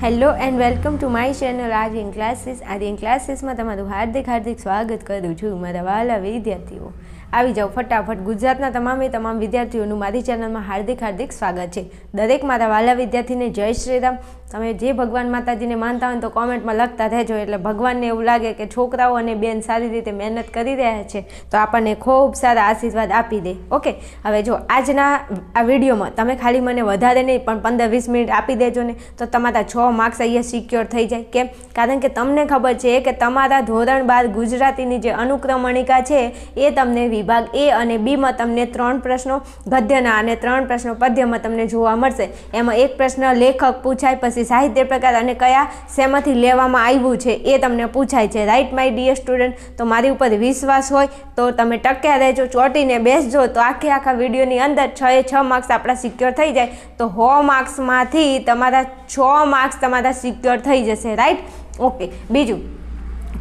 Hello and welcome to my channel Aryan classes. Aryan ક્લાસીસમાં તમારું હાર્દિક સ્વાગત કરું છું. મારા વહાલા વિદ્યાર્થીઓ, આવી જાઓ ફટાફટ. ગુજરાતના તમામ વિદ્યાર્થીઓનું મારી ચેનલમાં હાર્દિક સ્વાગત છે. દરેક મારા વહાલા વિદ્યાર્થીને જય શ્રી રામ. તમે જે ભગવાન માતાજીને માનતા હોય તો કોમેન્ટમાં લખતા રહેજો, એટલે ભગવાનને એવું લાગે કે છોકરાઓ અને બેન સારી રીતે મહેનત કરી રહ્યા છે તો આપણને ખૂબ સારા આશીર્વાદ આપી દે. ઓકે, હવે જો આજના આ વિડીયોમાં તમે ખાલી મને વધારે નહીં પણ 15-20 મિનિટ આપી દેજો ને, તો તમારા 6 માર્ક્સ અહીંયા સિક્યોર થઈ જાય. કેમ? કારણ કે તમને ખબર છે કે તમારા ધોરણ 12 ગુજરાતીની જે અનુક્રમણિકા છે એ તમને વિભાગ A અને B માં તમને 3 પ્રશ્નો ગદ્યના અને 3 પ્રશ્નો પદ્યમાં તમને જોવા મળશે. એમાં એક પ્રશ્ન લેખક પૂછાય, પછી સાહિત્ય પ્રકાર અને કયા શેમાંથી લેવામાં આવ્યું છે એ તમને પૂછાય છે. Right my dear student? તો મારી ઉપર વિશ્વાસ હોય તો તમે ટક્યા રહેજો, ચોટીને બેસજો, તો આખા વિડીયોની અંદર 6 માર્ક્સ આપણા સિક્યોર થઈ જાય. તો 100 માર્ક્સમાંથી તમારા 6 માર્ક્સ તમારા સિક્યોર થઈ જશે. રાઈટ? ઓકે. બીજું,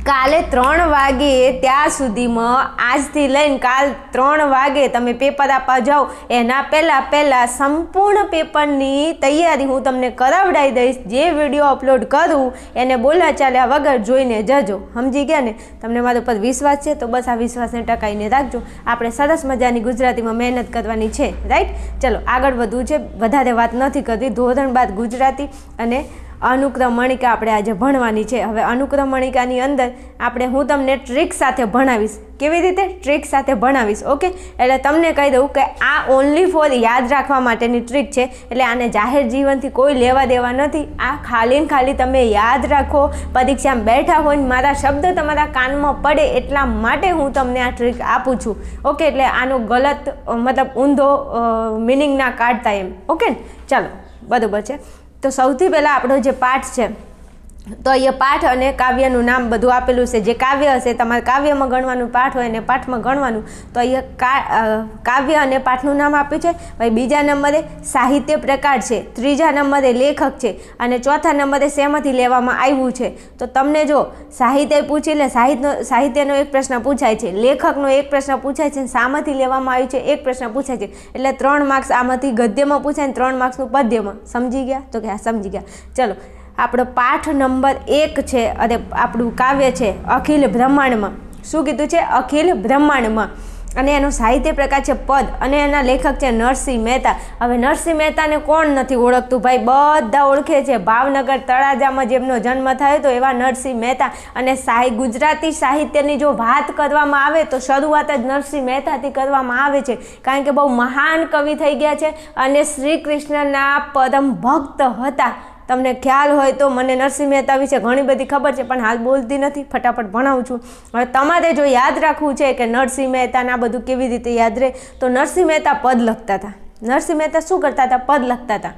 કાલે 3 વાગે ત્યાં સુધીમાં, આજથી લઈને કાલ 3 વાગે તમે પેપર આપવા જાઓ એના પહેલાં સંપૂર્ણ પેપરની તૈયારી હું તમને કરાવડાવી દઈશ. જે વિડીયો અપલોડ કરું એને બોલા ચાલ્યા વગર જોઈને જજો. સમજી ગયા ને? તમને મારા ઉપર વિશ્વાસ છે તો બસ આ વિશ્વાસને ટકાઈને રાખજો. આપણે સરસ મજાની ગુજરાતીમાં મહેનત કરવાની છે. રાઈટ? ચલો આગળ વધવું છે, વધારે વાત નથી કરતી. ધોરણ 12 ગુજરાતી અને અનુક્રમણિકા આપણે આજે ભણવાની છે. હવે અનુક્રમણિકાની અંદર હું તમને ટ્રીક સાથે ભણાવીશ. કેવી રીતે? ટ્રીક સાથે ભણાવીશ. ઓકે, એટલે તમને કહી દઉં કે આ ઓનલી ફોર યાદ રાખવા માટેની ટ્રીક છે, એટલે આને જાહેર જીવનથી કોઈ લેવા દેવા નથી. આ ખાલી તમે યાદ રાખો, પરીક્ષામાં બેઠા હોય ને મારા શબ્દ તમારા કાનમાં પડે એટલા માટે હું તમને આ ટ્રીક આપું છું. ઓકે, એટલે આનો ગલત મતલબ ઊંધો મિનિંગ ના કાઢતા એમ. ઓકે, ચાલો બરાબર છે. તો સૌથી પહેલાં આપણો જે પાઠ છે, તો અહીંયા પાઠ અને કાવ્યનું નામ બધું આપેલું છે. જે કાવ્ય હશે તમારે કાવ્યમાં ગણવાનું, પાઠ હોય અને પાઠમાં ગણવાનું. તો અહીંયા કાવ્ય અને પાઠનું નામ આપ્યું છે. ભાઈ બીજા નંબરે સાહિત્ય પ્રકાર છે, ત્રીજા નંબરે લેખક છે અને ચોથા નંબરે શેમાંથી લેવામાં આવ્યું છે. તો તમને જો સાહિત્ય પૂછી લે, સાહિત્યનો એક પ્રશ્ન પૂછાય છે, લેખકનો એક પ્રશ્ન પૂછાય છે, શામાંથી લેવામાં આવ્યું છે એક પ્રશ્ન પૂછાય છે. એટલે 3 માર્ક્સ આમાંથી ગદ્યમાં પૂછાય ને 3 માર્ક્સનું પદ્યમાં. સમજી ગયા? તો કે હા સમજી ગયા. ચલો, આપણો પાઠ નંબર 1 છે અને આપણું કાવ્ય છે અખિલ બ્રહ્માંડમાં. શું કીધું છે? અખિલ બ્રહ્માંડમાં. અને એનો સાહિત્ય પ્રકાર છે પદ અને એના લેખક છે નરસિંહ મહેતા. હવે નરસિંહ મહેતાને કોણ નથી ઓળખતું? ભાઈ બધા ઓળખે છે. ભાવનગર તળાજામાં જેમનો જન્મ થયો તો એવા નરસિંહ મહેતા. અને ગુજરાતી સાહિત્યની જો વાત કરવામાં આવે તો શરૂઆત જ નરસિંહ મહેતાથી કરવામાં આવે છે, કારણ કે બહુ મહાન કવિ થઈ ગયા છે અને શ્રી કૃષ્ણના પરમ ભક્ત હતા. તમને ખ્યાલ હોય તો મને નરસિંહ મહેતા વિશે ઘણી બધી ખબર છે, પણ હાલ બોલતી નથી, ફટાફટ ભણાવું છું. હવે તમારે જો યાદ રાખવું છે કે નરસિંહ મહેતાના બધું કેવી રીતે યાદ રહે, તો નરસિંહ મહેતા પદ લખતા હતા. નરસિંહ મહેતા શું કરતા હતા? પદ લખતા હતા.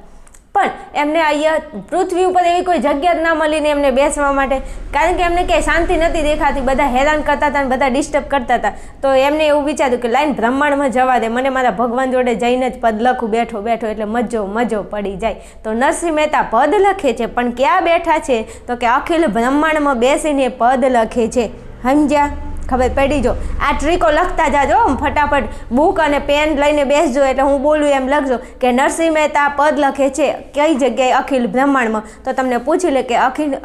પણ એમને અહીંયા પૃથ્વી ઉપર એવી કોઈ જગ્યા જ ના મળીને એમને બેસવા માટે, કારણ કે એમને ક્યાંય શાંતિ નથી દેખાતી. બધા હેરાન કરતા હતા અને બધા ડિસ્ટર્બ કરતા હતા. તો એમને એવું વિચાર્યું કે લાઈન બ્રહ્માંડમાં જવા દે, મને મારા ભગવાન જોડે જઈને જ પદ લખું બેઠો એટલે મજો પડી જાય. તો નરસિંહ મહેતા પદ લખે છે, પણ ક્યાં બેઠા છે? તો કે અખિલ બ્રહ્માંડમાં બેસીને પદ લખે છે. સમજ્યા? ખબર પડી? જો આ ટ્રીકો લખતા જાજો, ફટાફટ બુક અને પેન લઈને બેસજો, એટલે હું બોલું એમ લખજો કે નરસિંહ મહેતા પદ લખે છે કઈ જગ્યાએ? અખિલ બ્રહ્માંડમાં. તો તમને પૂછી લે કે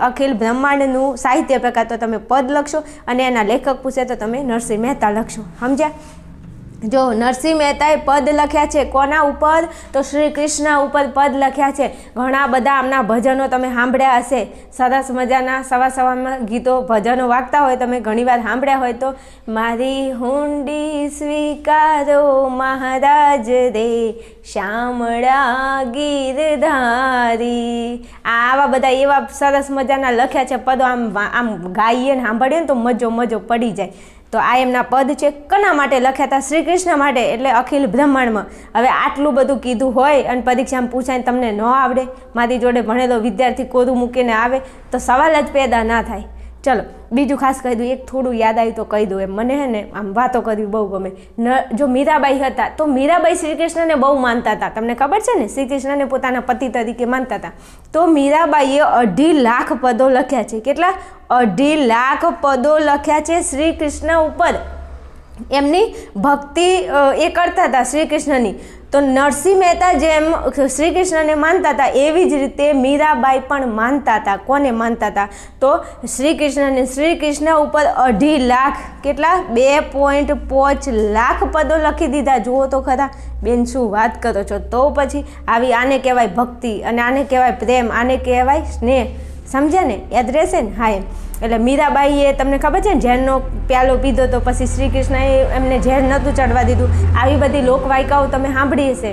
અખિલ બ્રહ્માંડનું સાહિત્ય પ્રકાર, તો તમે પદ લખશો, અને એના લેખક પૂછે તો તમે નરસિંહ મહેતા લખશો. સમજ્યા? જો નરસિંહ મહેતાએ પદ લખ્યા છે કોના ઉપર? તો શ્રી કૃષ્ણ ઉપર પદ લખ્યા છે. ઘણા બધા આમના ભજનો તમે સાંભળ્યા હશે, સરસ મજાના સવારમાં ગીતો ભજનો વાગતા હોય, તમે ઘણીવાર સાંભળ્યા હોય તો, મારી હુંડી સ્વીકારો મહારાજ રે, શામળા ગીરધારી. આવા બધા એવા સરસ મજાના લખ્યા છે પદો. આમ ગાઈએ ને સાંભળીએ ને તો મજો પડી જાય. તો આ એમના પદ છે. કોના માટે લખ્યા હતા? શ્રી કૃષ્ણ માટે, એટલે અખિલ બ્રહ્માંડમાં. હવે આટલું બધું કીધું હોય અને પરીક્ષામાં પૂછાય તમને ન આવડે, મારી જોડે ભણેલો વિદ્યાર્થી કોરું મૂકીને આવે તો સવાલ જ પેદા ના થાય. ચલો બીજું ખાસ કહી દઉં, એક થોડું યાદ આવ્યું તો કહી દઉં. એમ મને હે ને આમ વાતો કરવી બહુ ગમે. જો મીરાબાઈ હતા તો મીરાબાઈ શ્રી કૃષ્ણને બહુ માનતા હતા. તમને ખબર છે ને? શ્રી કૃષ્ણને પોતાના પતિ તરીકે માનતા હતા. તો મીરાબાઈએ 2.5 લાખ પદો લખ્યા છે. કેટલા? 2.5 લાખ પદો લખ્યા છે શ્રી કૃષ્ણ ઉપર. એમની ભક્તિ એ કરતા હતા શ્રી કૃષ્ણની. તો નરસિંહ મહેતા જેમ શ્રી કૃષ્ણને માનતા હતા એવી જ રીતે મીરાબાઈ પણ માનતા હતા. કોને માનતા હતા? તો શ્રી કૃષ્ણને. શ્રી કૃષ્ણ ઉપર 2.5 લાખ, કેટલા? 2.5 લાખ પદો લખી દીધા. જુઓ તો ખરા બેન, શું વાત કરો છો? તો પછી આવી આને કહેવાય ભક્તિ, અને આને કહેવાય પ્રેમ, આને કહેવાય સ્નેહ. સમજ્યા ને? યાદ રહેશે ને? હા, એમ. એટલે મીરાબાઈએ, તમને ખબર છે ને, ઝેરનો પ્યાલો પીધો તો પછી શ્રી કૃષ્ણએ એમને ઝેર નહોતું ચડવા દીધું. આવી બધી લોકવાયકાઓ તમે સાંભળી હશે.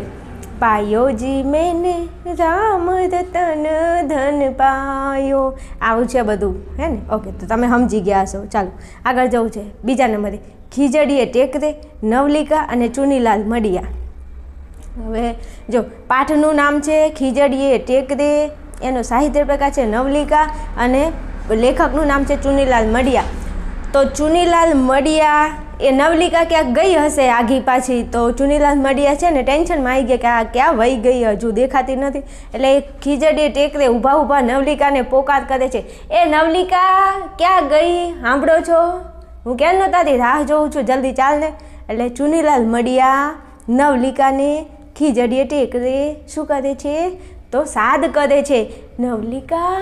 પાયોજી મેને રામ રતન ધન પાયો, આવું છે બધું, હે ને? ઓકે, તો તમે સમજી ગયા હશો. ચાલો આગળ જવું છે. બીજા નંબરે ખીજડીએ ટેકરે, નવલિકા અને ચુનીલાલ મડિયા. હવે જો, પાઠનું નામ છે ખીજડીએ ટેકરે, એનો સાહિત્ય પ્રકાર છે નવલિકા, અને લેખકનું નામ છે ચુનીલાલ મડિયા. તો ચુનીલાલ મડિયા એ નવલિકા ક્યાંક ગઈ હશે આગી પાછી, તો ચુનીલાલ મડિયા છે ને ટેન્શનમાં આવી ગયા કે આ ક્યાં વહી ગઈ, હજુ દેખાતી નથી. એટલે એ ખીજડીએ ટેકરે ઊભા ઊભા નવલિકાને પોકાર કરે છે, એ નવલિકા ક્યાં ગઈ, સાંભળો છો? હું ક્યાં નહોતાથી રાહ જોઉં છું, જલ્દી ચાલ ને. એટલે ચુનીલાલ મડિયા નવલિકાને ખીજડીએ ટેકરે શું કરે છે? તો સાદ કરે છે. નવલિકા,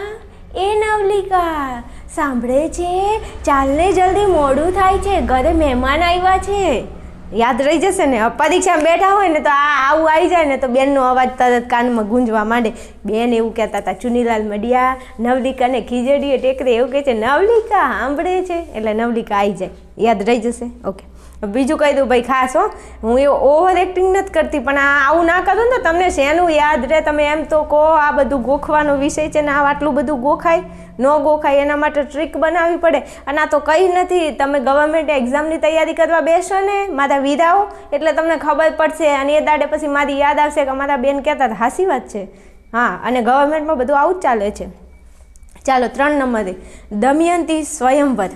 એ નવલિકા સાંભળે છે? ચાલને જલ્દી, મોડું થાય છે, ઘરે મહેમાન આવ્યા છે. યાદ રહી જશે ને? પરીક્ષામાં બેઠા હોય ને તો આવું આવી જાય ને તો બેનનો અવાજ તરત કાનમાં ગુંજવા માંડે. બેન એવું કહેતા હતા, ચુનીલાલ મડિયા નવલિકાને ખીજડીએ ટેકરે એવું કહે છે, નવલિકા સાંભળે છે, એટલે નવલિકા આવી જાય. યાદ રહી જશે? ઓકે. બીજું કહી દઉં ભાઈ ખાસ, હો, હું એ ઓવર એક્ટિંગ નથી કરતી, પણ આવું ના કરું ને તો તમને શેનું યાદ રહે? તમે એમ તો કહો આ બધું ગોખવાનો વિષય છે ને, આટલું બધું ગોખાય ન ગોખાય એના માટે ટ્રીક બનાવવી પડે. અને આ તો કંઈ નથી, તમે ગવર્મેન્ટ એક્ઝામની તૈયારી કરવા બેસો ને મારા વીરાઓ, એટલે તમને ખબર પડશે. અને એ દાડે પછી મારી યાદ આવશે કે મારા બેન કહેતા હતા. હાસી વાત છે. હા, અને ગવર્મેન્ટમાં બધું આવું જ ચાલે છે. ચાલો 3 નંબરે દમયંતી સ્વયંવર.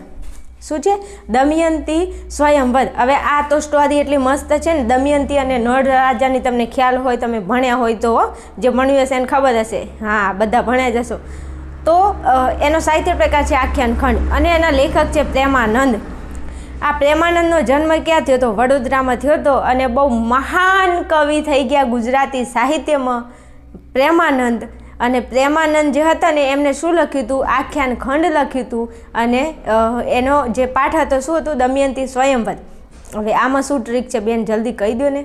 શું છે? દમયંતી સ્વયંવર. હવે આ તો સ્ટોરી એટલી મસ્ત છે ને, દમયંતી અને નળ રાજાની. તમને ખ્યાલ હોય, તમે ભણ્યા હોય તો, જે ભણ્યું હશે એને ખબર હશે. હા, બધા ભણ્યા જ હશો. તો એનો સાહિત્ય પ્રકાર છે આખ્યાન ખંડ, અને એના લેખક છે પ્રેમાનંદ. આ પ્રેમાનંદનો જન્મ ક્યાં થયો હતો? વડોદરામાં થયો હતો. અને બહુ મહાન કવિ થઈ ગયા ગુજરાતી સાહિત્યમાં પ્રેમાનંદ. અને પ્રેમાનંદ જે હતા ને એમને શું લખ્યું હતું? આખ્યાન ખંડ લખ્યું હતું. અને એનો જે પાઠ હતો શું હતું? દમયંતી સ્વયંવર. હવે આમાં શું ટ્રીક છે બેન, જલ્દી કહી દો ને.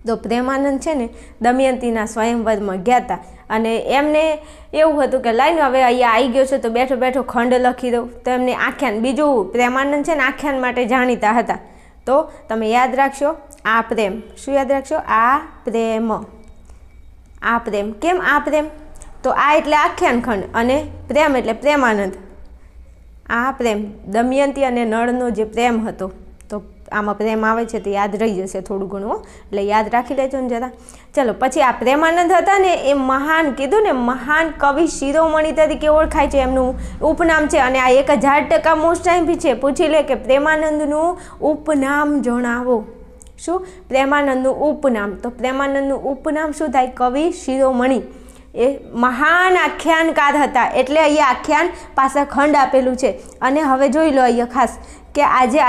તો પ્રેમાનંદ છે ને દમયંતીના સ્વયંવરમાં ગયા હતા, અને એમને એવું હતું કે લાઈને હવે અહીંયા આવી ગયો છે તો બેઠો બેઠો ખંડ લખી દઉં. તો એમને આખ્યાન, બીજું પ્રેમાનંદ છે ને આખ્યાન માટે જાણીતા હતા. તો તમે યાદ રાખશો આ પ્રેમ. શું યાદ રાખશો? આ પ્રેમ. આ પ્રેમ. કેમ આ પ્રેમ? તો આ એટલે આખ્યાન ખંડ, અને પ્રેમ એટલે પ્રેમાનંદ. આ પ્રેમ દમયંતી અને નળનો જે પ્રેમ હતો, તો આમાં પ્રેમ આવે છે તો યાદ રહી જશે થોડું ઘણું, એટલે યાદ રાખી લેજો ને જરા. ચલો, પછી આ પ્રેમાનંદ હતા ને એ મહાન, કીધું ને, મહાન કવિ શિરોમણી તરીકે ઓળખાય છે, એમનું ઉપનામ છે. અને આ 1000% મોસ્ટ ટાઈમ બી છે, પૂછી લે કે પ્રેમાનંદનું ઉપનામ જણાવો. શું? પ્રેમાનંદનું ઉપનામ. તો પ્રેમાનંદનું ઉપનામ શું થાય? કવિ શિરોમણી. એ મહાન આખ્યાનકાર હતા, એટલે અહીંયા આખ્યાન પાછળ ખંડ આપેલું છે. અને હવે જોઈ લો અહીંયા ખાસ કે આજે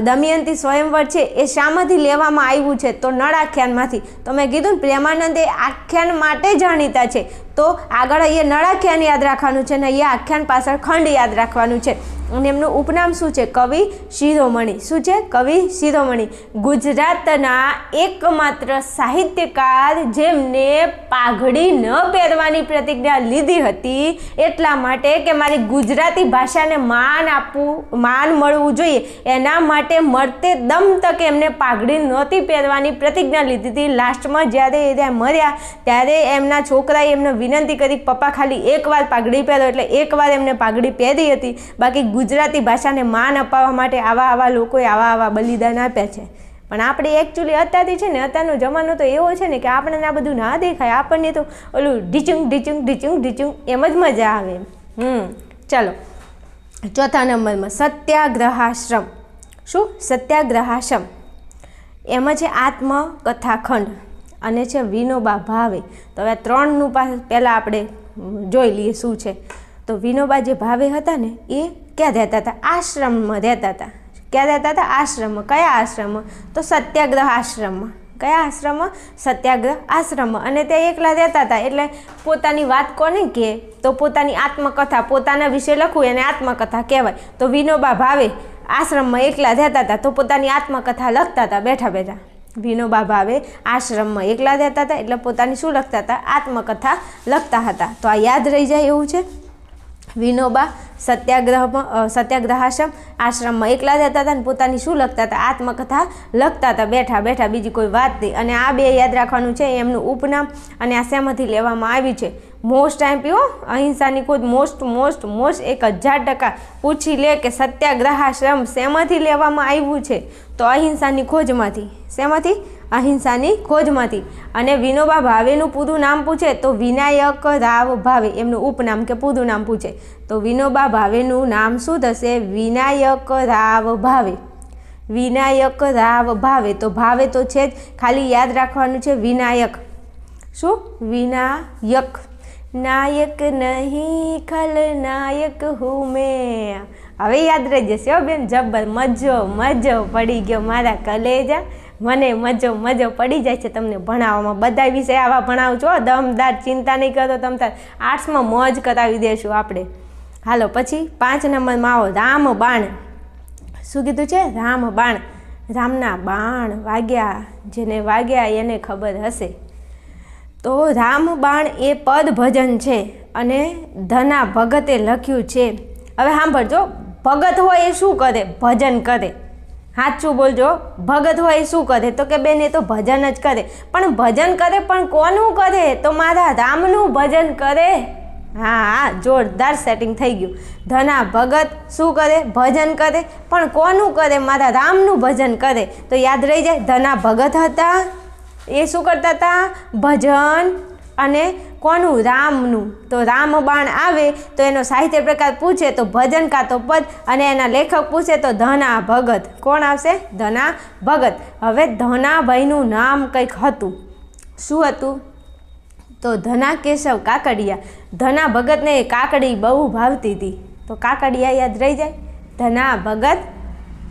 દમયંતી સ્વયંવર છે એ શામાંથી લેવામાં આવ્યું છે? તો નળ આખ્યાનમાંથી. તો મેં કીધું ને પ્રેમાનંદ એ આખ્યાન માટે જાણીતા છે, તો આગળ અહીંયા નળ આખ્યાન યાદ રાખવાનું છે, ને અહીંયા આખ્યાન પાછળ ખંડ યાદ રાખવાનું છે. અને એમનું ઉપનામ શું છે? કવિ શિરોમણી. શું છે? કવિ શિરોમણી. ગુજરાતના એકમાત્ર સાહિત્યકાર જેમને પાઘડી ન પહેરવાની પ્રતિજ્ઞા લીધી હતી, એટલા માટે કે મારી ગુજરાતી ભાષાને માન આપવું, માન મળવું જોઈએ, એના માટે મરતે દમ તક એમને પાઘડી નહોતી પહેરવાની પ્રતિજ્ઞા લીધી હતી. લાસ્ટમાં જ્યારે એ મર્યા ત્યારે એમના છોકરાએ એમને વિનંતી કરી, પપ્પા ખાલી એકવાર પાઘડી પહેરો, એટલે એકવાર એમને પાઘડી પહેરી હતી. બાકી ગુજરાતી ભાષાને માન અપાવવા માટે આવા લોકોએ આવા બલિદાન આપ્યા છે. પણ આપણે એકચ્યુઅલી અત્યારથી છે ને, અત્યારનો જમાનો તો એવો છે ને કે આપણને આ બધું ના દેખાય, આપણને તો ઓલું ઢીચુંગ ઢીચુંગ ઢીચુંગ ઢીચુંગ એમ જ મજા આવે. ચાલો, 4થા નંબરમાં સત્યાગ્રહાશ્રમ. શું? સત્યાગ્રહાશ્રમ. એમાં છે આત્મકથા ખંડ, અને છે વિનોબા ભાવે. તો હવે 3નું પહેલાં આપણે જોઈ લઈએ શું છે. તો વિનોબા જે ભાવે હતા ને એ ક્યાં રહેતા હતા? આશ્રમમાં રહેતા હતા. ક્યાં રહેતા હતા? આશ્રમમાં. કયા આશ્રમમાં? તો સત્યાગ્રહ આશ્રમમાં. કયા આશ્રમમાં? સત્યાગ્રહ આશ્રમમાં. અને તે એકલા રહેતા હતા એટલે પોતાની વાત કોને કહે? તો પોતાની આત્મકથા, પોતાના વિશે લખવું એને આત્મકથા કહેવાય. તો વિનોબા ભાવે આશ્રમમાં એકલા રહેતા હતા તો પોતાની આત્મકથા લખતા હતા બેઠા બેઠા. વિનોબા ભાવે આશ્રમમાં એકલા રહેતા હતા એટલે પોતાની શું લખતા હતા? આત્મકથા લખતા હતા. તો આ યાદ રહી જાય એવું છે. વિનોબા આશ્રમમાં એકલા રહેતા હતા અને પોતાની શું લખતા હતા? આત્મકથા લખતા હતા બેઠા બેઠા, બીજી કોઈ વાત નહીં. અને આ બે યાદ રાખવાનું છે, એમનું ઉપનામ અને આ શેમાંથી લેવામાં આવ્યું છે. મોસ્ટ આઈમ્પી અહિંસાની ખોજ મોસ્ટ 1000% પૂછી લે કે સત્યાગ્રહાશ્રમ શેમાંથી લેવામાં આવ્યું છે? તો અહિંસાની ખોજમાંથી. શેમાંથી? અહિંસાની ખોજમાંથી. અને વિનોબા ભાવેનું પૂરું નામ પૂછે તો વિનાયક રાવ ભાવે, એમનું ઉપનામ કે પૂરું નામ પૂછે તો વિનોબા ભાવેનું નામ શું થશે? વિનાયક રાવ ભાવે. વિનાયક રાવ ભાવે. તો ભાવે તો છે જ, ખાલી યાદ રાખવાનું છે વિનાયક. શું? વિનાયક. નાયક નહીં ખલનાયક હું મેં. હવે યાદ રહી જશે હો બેન, જબર. મજો પડી ગયો મારા કલેજા, મને મજો પડી જાય છે તમને ભણાવવામાં. બધા વિષય આવા ભણાવું છો, દમદાર, ચિંતા નહીં કરો તમ તાર. આર્ટ્સમાં મોજ કરાવી દઈશું આપણે. હાલો પછી 5 નંબરમાં આવો, રામબાણ. શું કીધું છે? રામબાણ. રામના બાણ વાગ્યા, જેને વાગ્યા એને ખબર હશે. તો રામબાણ એ પદ ભજન છે અને ધના ભગતે લખ્યું છે. હવે સાંભળજો, ભગત હોય એ શું કરે? ભજન કરે. સાચું બોલજો. ભગત હોય એ શું કરે? તો કે બેન એ તો ભજન જ કરે. પણ ભજન કરે પણ કોનું કરે? તો મારા રામનું ભજન કરે. હા, જોરદાર સેટિંગ થઈ ગયું. ધના ભગત શું કરે? ભજન કરે. પણ કોનું કરે? મારા રામનું ભજન કરે. તો યાદ રહી જાય, ધના ભગત હતા, એ શું કરતા હતા? ભજન. અને કોનું? રામનું. તો રામબાણ આવે તો એનો સાહિત્ય પ્રકાર પૂછે તો ભજન કાં તો પદ, અને એના લેખક પૂછે તો ધના ભગત. કોણ આવશે? ધના ભગત. હવે ધનાભાઈનું નામ કંઈક હતું. શું હતું? તો ધના કેશવ કાકડિયા. ધના ભગતને કાકડી બહુ ભાવતી હતી તો કાકડિયા યાદ રહી જાય. ધના ભગત,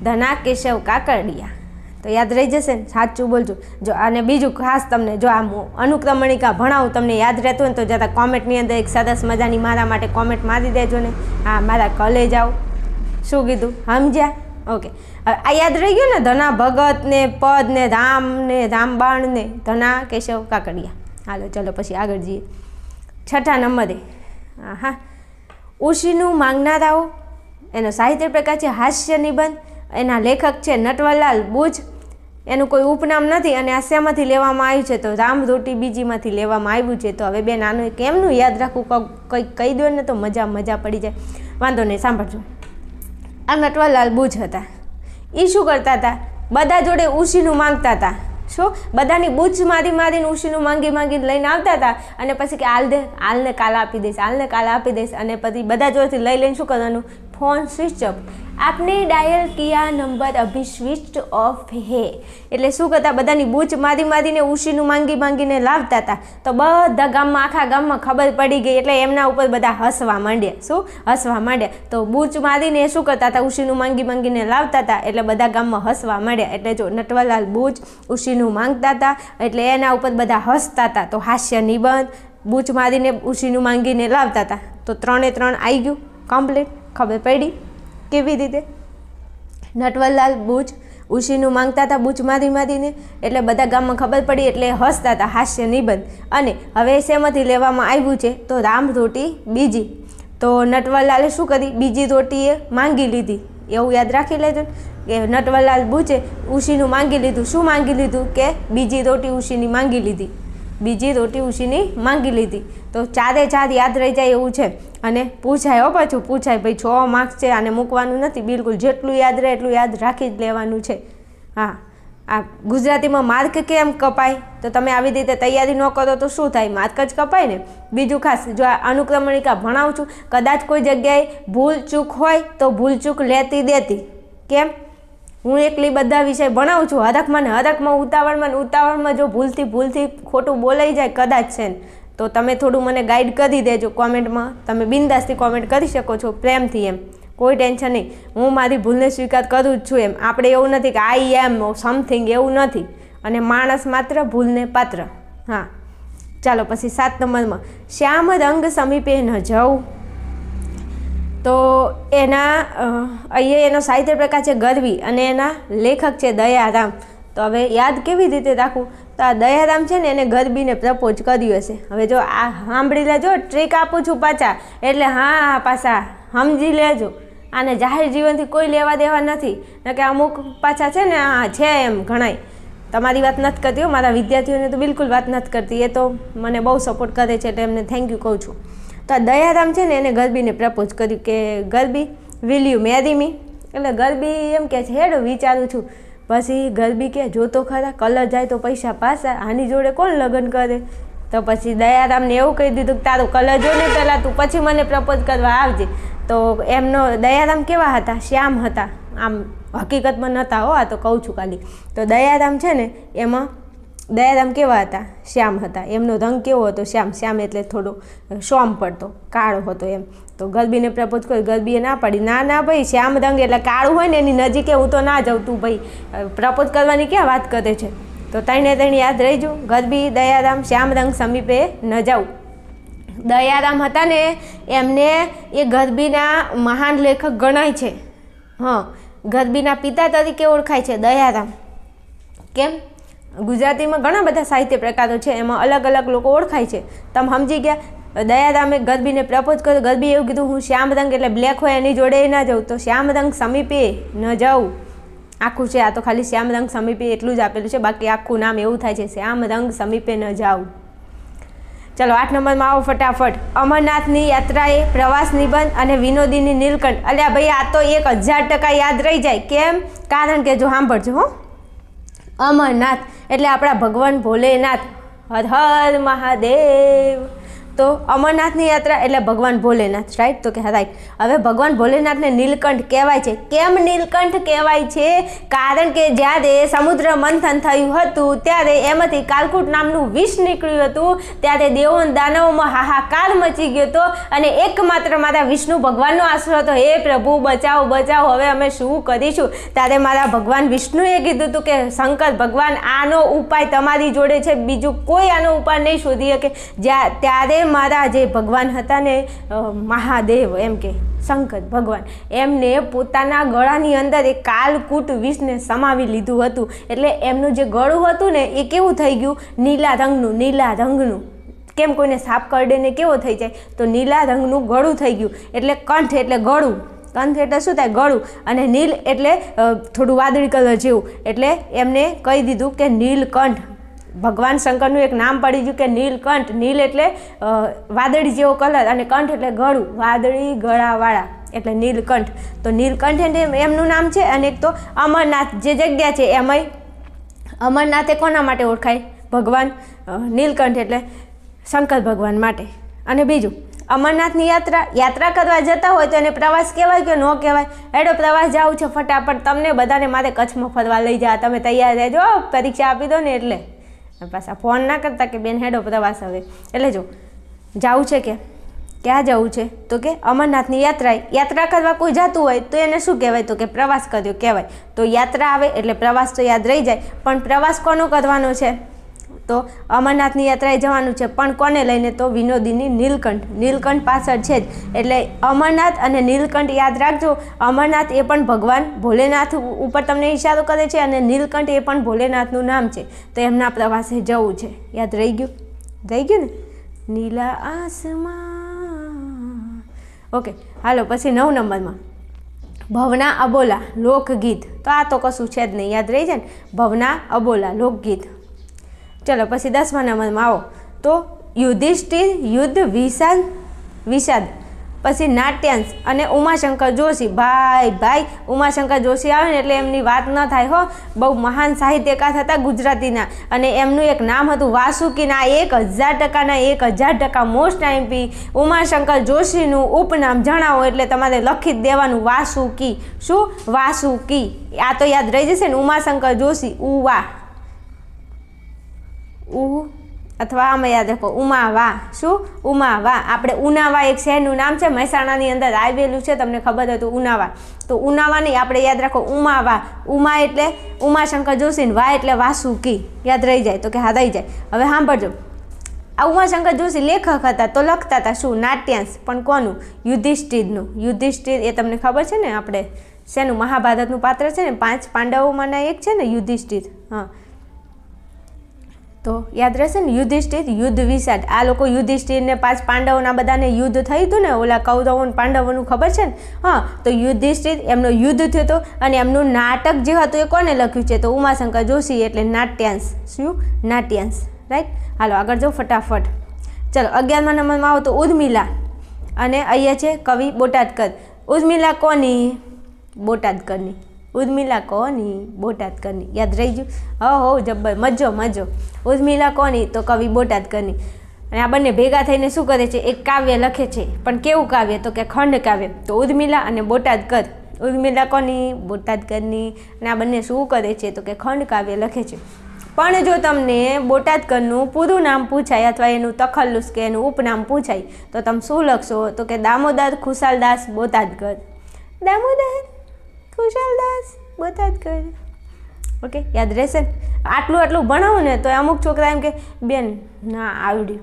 ધના કેશવ કાકડિયા. તો યાદ રહી જશે ને? સાચું બોલજો. જો અને બીજું ખાસ તમને જો આમ અનુક્રમણિકા ભણાવું તમને યાદ રહેતું હોય તો જરા કોમેન્ટની અંદર એક સરસ મજાની મારા માટે કોમેન્ટ મારી દેજો ને. હા, મારા કલે જાઓ. શું કીધું? સમજ્યા? ઓકે. હવે આ યાદ રહી ગયું ને? ધના ભગત ને પદ ને રામ ને રામબાણ ને ધના કેશવ કાકડિયા. હાલો ચલો પછી આગળ જઈએ. 6 નંબરે હા, ઉશીનું માંગનારાઓ. એનો સાહિત્ય પ્રકાર છે હાસ્ય નિબંધ. એના લેખક છે નટવરલાલ બુચ. એનું કોઈ ઉપનામ નથી અને આ શેમાંથી લેવામાં આવ્યું છે? તો રામ રોટી બીજીમાંથી લેવામાં આવ્યું છે. તો હવે બેન આનું કેમનું યાદ રાખવું કંઈક કહી દો ને તો મજા પડી જાય. વાંધો નહીં, સાંભળજો. આ નટવરલાલ બુચ હતા. એ શું કરતા હતા? બધા જોડે ઉશીનું માંગતા હતા. શું? બધાની બૂચ મારીને ઉશીનું માંગીને લઈને આવતા હતા અને પછી કે હાલને કાલ આપી દઈશ અને પછી બધા જોડેથી લઈને શું કરવાનું? Phone switch off. આપને ડાયલ કિયા નંબર અભી સ્વિચ ઓફ હે. એટલે શું કરતા? બધાની બૂચ મારીને ઉશીનું માંગીને લાવતા હતા. તો બધા ગામમાં, આખા ગામમાં ખબર પડી ગઈ એટલે એમના ઉપર બધા હસવા માંડ્યા. શું? હસવા માંડ્યા. તો બૂચ મારીને શું કરતા હતા? ઉશીનું માંગીને લાવતા હતા એટલે બધા ગામમાં હસવા માંડ્યા. એટલે જો નટવરલાલ બૂચ ઉશીનું માંગતા હતા એટલે એના ઉપર બધા હસતા હતા. તો હાસ્ય નિબંધ, બૂચ મારીને ઉશીનું માંગીને લાવતા હતા. તો 3 આવી ગયું કમ્પ્લીટ. ખબર પડી કેવી રીતે? નટવરલાલ બુચ ઉશીનું માંગતા હતા બૂચ મારીને એટલે બધા ગામમાં ખબર પડી એટલે હસતા હતા. હાસ્ય નિબંધ. અને હવે શેમાંથી લેવામાં આવ્યું છે? તો રામ રોટી બીજી. તો નટવરલાલે શું કરી? બીજી રોટી એ માંગી લીધી. એવું યાદ રાખી લેજો કે નટવરલાલ બુચે ઉશીનું માંગી લીધું. શું માંગી લીધું? કે બીજી રોટી ઉશીની માંગી લીધી. બીજી રોટી ઉશીની માંગી લીધી. તો 4 યાદ રહી જાય એવું છે. અને પૂછાય પાછું પૂછાય ભાઈ 6 માર્ક્સ છે આને મૂકવાનું નથી બિલકુલ. જેટલું યાદ રહે એટલું યાદ રાખી જ લેવાનું છે. હા, આ ગુજરાતીમાં માર્ક કેમ કપાય? તો તમે આવી રીતે તૈયારી ન કરો તો શું થાય? માર્ક જ કપાય ને. બીજું ખાસ જો આ અનુક્રમણિકા ભણાવું છું, કદાચ કોઈ જગ્યાએ ભૂલ ચૂક હોય તો ભૂલ ચૂક લેતી દેતી. કેમ? હું એકલી બધા વિષય ભણાવું છું. હરખમાં ઉતાવળમાં જો ભૂલથી ખોટું બોલાઈ જાય કદાચ છે તો તમે થોડું મને ગાઈડ કરી દેજો કોમેન્ટમાં. તમે બિંદાસથી કોમેન્ટ કરી શકો છો પ્રેમથી એમ. કોઈ ટેન્શન નહીં, હું મારી ભૂલને સ્વીકાર કરું જ છું. એમ આપણે એવું નથી કે આઈ એમ સમથિંગ, એવું નથી. અને માણસ માત્ર ભૂલને પાત્ર. હા, ચાલો પછી 7 નંબરમાં શ્યામ રંગ સમીપે ન જવું. તો એના અહીંયા એનો સાહિત્ય પ્રકાર છે ગરવી અને એના લેખક છે દયારામ. તો હવે યાદ કેવી રીતે રાખવું? તો આ દયારામ છે ને એને ગરબીને પ્રપોઝ કર્યું હશે. હવે જો આ સાંભળી લેજો, ટ્રીક આપું છું પાછા, એટલે હા પાછા સમજી લેજો. આને જાહેર જીવનથી કોઈ લેવા દેવા નથી. કે અમુક પાછા છે ને હા છે એમ ઘણાય. તમારી વાત નથી કરતી હો, મારા વિદ્યાર્થીઓને તો બિલકુલ વાત નથી કરતી. એ તો મને બહુ સપોર્ટ કરે છે એટલે એમને થેન્ક યુ કહું છું. તો આ દયારામ છે ને એને ગરબીને પ્રપોઝ કર્યું કે ગરબી વિલ યુ મેરી મી. એટલે ગરબી એમ કે છે હેડો વિચારું છું. પછી ગરબી કે જોતો ખરા, કલર જાય તો પૈસા પાછા, આની જોડે કોણ લગ્ન કરે? તો પછી દયારામને એવું કહી દીધું કે તારું કલર જો ને પહેલાં તું પછી મને પ્રપોઝ કરવા આવજે. તો એમનો દયારામ કેવા હતા? શ્યામ હતા. આમ હકીકતમાં નહોતા હો, આ તો કહું છું ખાલી. તો દયારામ છે ને એમાં દયારામ કેવા હતા? શ્યામ હતા. એમનો રંગ કેવો હતો? શ્યામ. શ્યામ એટલે થોડો સોમ પડતો, કાળો હતો એમ. તો ગરબીને પ્રપોઝ કર્યું, ગરબીએ ના પાડી. ના ભાઈ, શ્યામ રંગ એટલે કાળું હોય ને એની નજીકે હું તો ના જાઉં, તું ભાઈ પ્રપોઝ કરવાની ક્યાં વાત કરે છે? તો ત્રણે યાદ રહીજો, ગરબી, દયારામ, શ્યામ રંગ સમીપે ન જાઉં. દયારામ હતા ને એમને એ ગરબીના મહાન લેખક ગણાય છે. હા, ગરબીના પિતા તરીકે ઓળખાય છે દયારામ. કેમ? ગુજરાતીમાં ઘણા બધા સાહિત્ય પ્રકારો છે, એમાં અલગ અલગ લોકો ઓળખાય છે. તમે સમજી ગયા? દયારામે ગરબીને પ્રપોઝ કર્યો. ગરબી એવું કીધું હું શ્યામ રંગ એટલે બ્લેક હોય એની જોડે ના જાઉં, તો શ્યામ રંગ સમીપે ન જાઉં. આખું છે આ તો ખાલી શ્યામ રંગ સમીપે એટલું જ આપેલું છે, બાકી આખું નામ એવું થાય છે શ્યામ રંગ સમીપે ન જાઉં. ચલો 8 નંબરમાં આવો ફટાફટ. અમરનાથની યાત્રાએ પ્રવાસ નિબંધ અને વિનોદીની નીલકંઠ. અલ્યા ભાઈ આ તો 1000% યાદ રહી જાય. કેમ? કારણ કે જો સાંભળજો હો, અમરનાથ એટલે આપણા ભગવાન ભોલેનાથ. હર હર મહાદેવ. તો અમરનાથની યાત્રા એટલે ભગવાન ભોલેનાથ, રાઈટ? તો કે રાઈટ. હવે ભગવાન ભોલેનાથને નીલકંઠ કહેવાય છે. કેમ નીલકંઠ કહેવાય છે? કારણ કે જ્યારે સમુદ્ર મંથન થયું હતું ત્યારે એમાંથી કાલકૂટ નામનું વિષ નીકળ્યું હતું. ત્યારે દેવો દાનવોમાં હાહાકાર મચી ગયો હતો અને એકમાત્ર મારા વિષ્ણુ ભગવાનનો આશરો હતો. હે પ્રભુ બચાવો બચાવો, હવે અમે શું કરીશું? ત્યારે મારા ભગવાન વિષ્ણુએ કીધું હતું કે શંકર ભગવાન આનો ઉપાય તમારી જોડે છે, બીજું કોઈ આનો ઉપાય નહીં શોધી શકે. ત્યારે મારા જે ભગવાન હતા ને મહાદેવ એમ કે શંકર ભગવાન, એમને પોતાના ગળાની અંદર એ કાલકૂટ વિષને સમાવી લીધું હતું. એટલે એમનું જે ગળું હતું ને એ કેવું થઈ ગયું? નીલા રંગનું. કેમ કોઈને સાપ કરડે ને કેવો થઈ જાય? તો નીલા રંગનું ગળું થઈ ગયું. એટલે કંઠ એટલે ગળું, કંઠ એટલે શું થાય? ગળું. અને નીલ એટલે થોડું વાદળી કલર જેવું. એટલે એમને કહી દીધું કે નીલકંઠ. ભગવાન શંકરનું એક નામ પડી ગયું કે નીલકંઠ. નીલ એટલે વાદળી જેવો કલર અને કંઠ એટલે ગળું, વાદળી ગળાવાળા, એટલે નીલકંઠ. તો નીલકંઠ એટલે એમનું નામ છે. અને એક તો અમરનાથ જે જગ્યા છે એમાંય અમરનાથ એ કોના માટે ઓળખાય? ભગવાન નીલકંઠ એટલે શંકર ભગવાન માટે. અને બીજું અમરનાથની યાત્રા કરવા જતા હોય તો એને પ્રવાસ કહેવાય કે ન કહેવાય? હેડો પ્રવાસ જાવું છે ફટાફટ, તમને બધાને મારે કચ્છમાં ફરવા લઈ જા, તમે તૈયાર રહેજો, પરીક્ષા આપી દો ને. એટલે પાછા ફોન ના કરતા કે બેન હેડો પ્રવાસ હવે. એટલે જો જવું છે કે ક્યાં જવું છે? તો કે અમરનાથની યાત્રા કરવા કોઈ જતું હોય તો એને શું કહેવાય? તો કે પ્રવાસ કર્યો કહેવાય. તો યાત્રા આવે એટલે પ્રવાસ તો યાદ રહી જાય. પણ પ્રવાસ કોનો કરવાનો છે? તો અમરનાથની યાત્રાએ જવાનું છે, પણ કોને લઈને? તો વિનોદીની નીલકંઠ. નીલકંઠ પાછળ છે જ. એટલે અમરનાથ અને નીલકંઠ યાદ રાખજો. અમરનાથ એ પણ ભગવાન ભોલેનાથ ઉપર તમને ઇશારો કરે છે અને નીલકંઠ એ પણ ભોલેનાથનું નામ છે. તો એમના પ્રવાસે જવું છે. યાદ રહી ગયું? રહી ગયું ને? નીલા આસમાન. ઓકે, હાલો પછી 9 નંબરમાં ભવના અબોલા લોકગીત. તો આ તો કશું છે જ નહીં, યાદ રહી જાય ને? ભવના અબોલા લોકગીત. ચલો પછી 10મા નંબરમાં આવો તો યુધિષ્ઠિર યુદ્ધ વિષાદ. પછી નાટ્યાંશ અને ઉમાશંકર જોશી. ભાઈ ઉમાશંકર જોશી આવે ને એટલે એમની વાત ન થાય હો. બહુ મહાન સાહિત્યકાર હતા ગુજરાતીના. અને એમનું એક નામ હતું વાસુકીના. 1000% મોસ્ટ આઈમ્પી. ઉમાશંકર જોશીનું ઉપનામ જણાવો એટલે તમારે લખી જ દેવાનું વાસુકી. શું? વાસુકી. આ તો યાદ રહી જશે ને. ઉમાશંકર જોશી, અથવા આમાં યાદ રાખો ઉમાવા. શું? ઉમાવા. આપણે ઉનાવા એક શહેરનું નામ છે, મહેસાણાની અંદર આવેલું છે, તમને ખબર હતું ઉનાવા. તો ઉનાવા નહીં, આપણે યાદ રાખો ઉમાવા. ઉમા એટલે ઉમાશંકર જોશી, વા એટલે વાસુકી. યાદ રહી જાય? તો કે હા રહી જાય. હવે સાંભળજો, આ ઉમાશંકર જોશી લેખક હતા તો લખતા હતા શું? નાટ્યાંશ. પણ કોનું? યુધિષ્ઠિરનું. યુધિષ્ઠિર એ તમને ખબર છે ને, આપણે શેનું મહાભારતનું પાત્ર છે ને, 5 પાંડવોમાંના એક છે ને યુધિષ્ઠિર. હા, તો યાદ રહેશે ને, યુધિષ્ઠિર યુદ્ધ વિષાદ. આ લોકો યુધિષ્ઠિરને 5 પાંડવોના બધાને યુદ્ધ થયું હતું ને, ઓલા કૌરવો પાંડવોનું ખબર છે ને. હા, તો યુધિષ્ઠિર એમનો યુદ્ધ થયો હતો અને એમનું નાટક જે હતું એ કોને લખ્યું છે? તો ઉમાશંકર જોશી, એટલે નાટ્યાંશ. શું? નાટ્યાંશ. રાઈટ. હાલો આગળ જાઓ ફટાફટ. ચલો 11મા નંબરમાં આવો તો ઉર્મિલા, અને અહીંયા છે કવિ બોટાદકર. ઉર્મિલા કોની? બોટાદકરની. ઉર્મિલા કોની? બોટાદકરની. યાદ રહી ગયું? હો જબ્બર, મજો મજો. ઉર્મિલા કોની? તો કવિ બોટાદકરની. અને આ બંને ભેગા થઈને શું કરે છે? એક કાવ્ય લખે છે. પણ કેવું કાવ્ય? તો કે ખંડ કાવ્ય. તો ઉર્મિલા અને બોટાદકર. ઉર્મિલા કોની? બોટાદકરની. અને આ બંને શું કરે છે? તો કે ખંડ કાવ્ય લખે છે. પણ જો તમને બોટાદકરનું પૂરું નામ પૂછાય અથવા એનું તખલ્લુસ કે એનું ઉપનામ પૂછાય તો તમે શું લખશો? તો કે દામોદર ખુશાલદાસ બોટાદકર. દામોદર ખુશાલદાસ બોટાદકર. ઓકે, યાદ રહેશે? આટલું ભણાવું ને તો અમુક છોકરા એમ કે બેન ના આવડ્યું.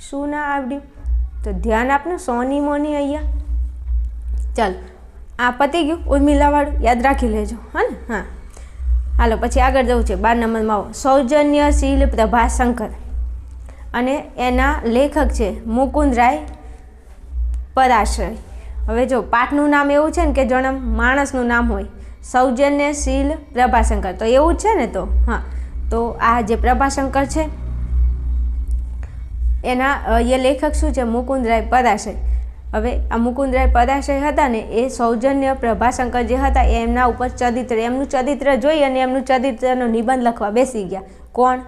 શું ના આવડ્યું? તો ધ્યાન આપને, સોની મોની અહીંયા. ચાલ, આ પતી ગયું ઉર્મિલાવાળું, યાદ રાખી લેજો. હા ને? હા, હાલો પછી આગળ જવું છે. 12 નંબરમાં આવો. સૌજન્યશીલ પ્રભાશંકર, અને એના લેખક છે મુકુંદરાય પરાશર. હવે જો પાઠનું નામ એવું છે ને કે જન્મ માણસનું નામ હોય, સૌજન્યશીલ પ્રભાશંકર, તો એવું જ છે ને. તો હા, તો આ જે પ્રભાશંકર છે એના એ લેખક શું છે? મુકુંદરાય પરાશર. હવે આ મુકુંદરાય પરાશર હતા ને, એ સૌજન્ય પ્રભાશંકર જે હતા એ એમના ઉપર એમનું ચરિત્ર જોઈ અને એમનું ચરિત્રનો નિબંધ લખવા બેસી ગયા. કોણ?